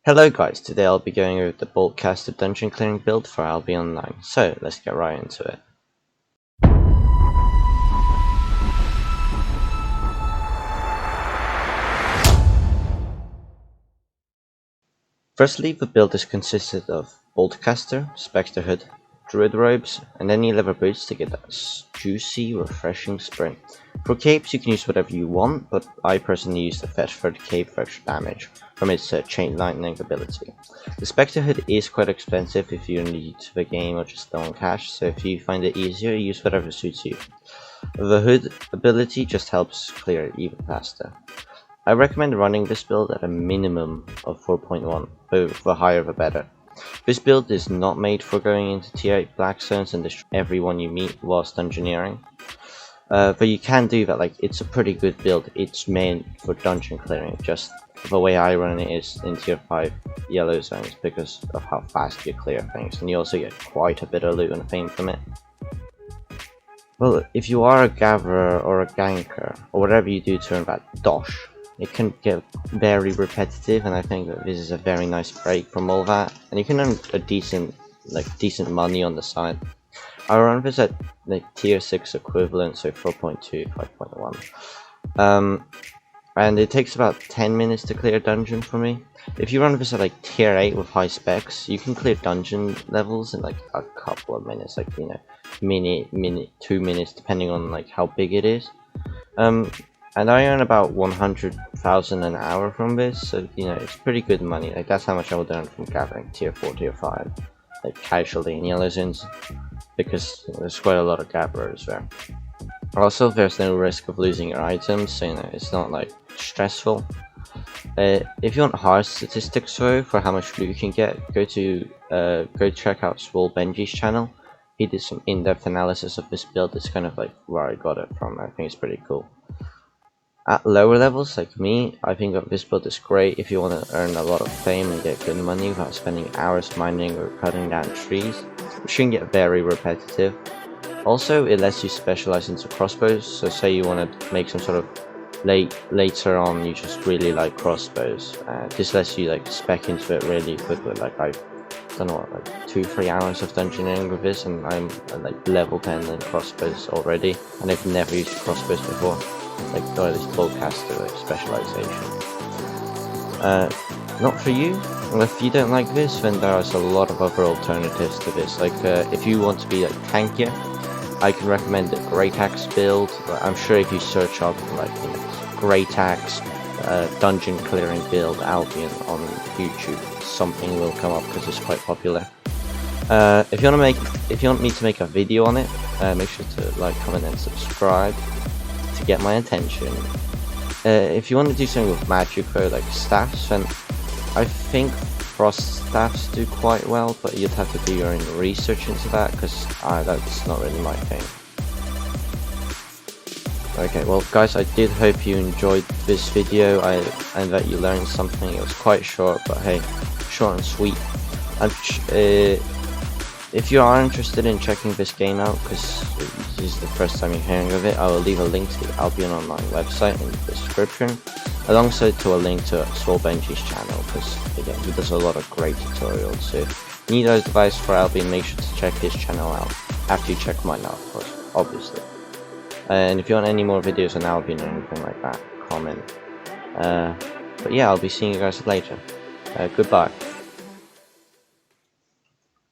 Hello guys, today I'll be going over the Boltcaster Dungeon clearing build for Albion Online, so let's get right into it. Firstly, the build is consisted of Boltcaster, Specter hood, Druid robes, and any leather boots to get that juicy, refreshing sprint. For capes you can use whatever you want, but I personally use the Feathered cape for extra damage from its chain lightning ability. The Specter hood is quite expensive if you're new to the game or just low on cash, so if you find it easier, use whatever suits you. The hood ability just helps clear it even faster. I recommend running this build at a minimum of 4.1, the higher the better. This build is not made for going into tier 8 black zones and destroy everyone you meet whilst dungeoneering. But you can do that, like it's a pretty good build. It's meant for dungeon clearing, just the way I run it is in tier 5 yellow zones because of how fast you clear things, and you also get quite a bit of loot and fame from it. Well, if you are a gatherer or a ganker, or whatever you do to earn that dosh, it can get very repetitive, and I think that this is a very nice break from all that, and you can earn a decent money on the side. I run this at like tier 6 equivalent, so 4.2, 5.1. And it takes about 10 minutes to clear a dungeon for me. If you run this at like tier 8 with high specs, you can clear dungeon levels in like a couple of minutes, like, you know, minute, 2 minutes, depending on like how big it is. And I earn about 100,000 an hour from this, so you know it's pretty good money. Like that's how much I would earn from gathering tier 4, tier 5, like casually in yellow zones, because there's quite a lot of gatherers there. Also, there's no risk of losing your items, so you know it's not like stressful. If you want hard statistics though for how much loot you can get, go check out swolebenji's channel. He did some in-depth analysis of this build. It's kind of like where I got it from. I think it's pretty cool. At lower levels like me, I think that this build is great if you want to earn a lot of fame and get good money without spending hours mining or cutting down trees, which can get very repetitive. Also, it lets you specialize into crossbows, so say you want to make some sort of later on you just really like crossbows. This lets you like spec into it really quickly. Like I've done what, like 2-3 hours of dungeoneering with this, and I'm like level 10 in crossbows already, and I've never used crossbows before. Like, or at least Boltcaster like specialization. Not for you. Well, if you don't like this, then there's a lot of other alternatives to this. Like, if you want to be like tankier, I can recommend the Great Axe build. I'm sure if you search up like, you know, Great Axe dungeon clearing build Albion on YouTube, something will come up because it's quite popular. If you want me to make a video on it, make sure to like, comment, and subscribe to get my attention. If you want to do something with magic though, like staffs, then I think frost staffs do quite well, but you'd have to do your own research into that, because that's not really my thing. Okay, well guys, I did hope you enjoyed this video and that you learned something. It was quite short, but hey, short and sweet. If you are interested in checking this game out, because this is the first time you're hearing of it, I will leave a link to the Albion Online website in the description, alongside to a link to swolebenji's channel, because again, he does a lot of great tutorials. So if you need advice for Albion, make sure to check his channel out, after you check mine out, of course, obviously. And if you want any more videos on Albion or anything like that, comment. But yeah, I'll be seeing you guys later. Goodbye.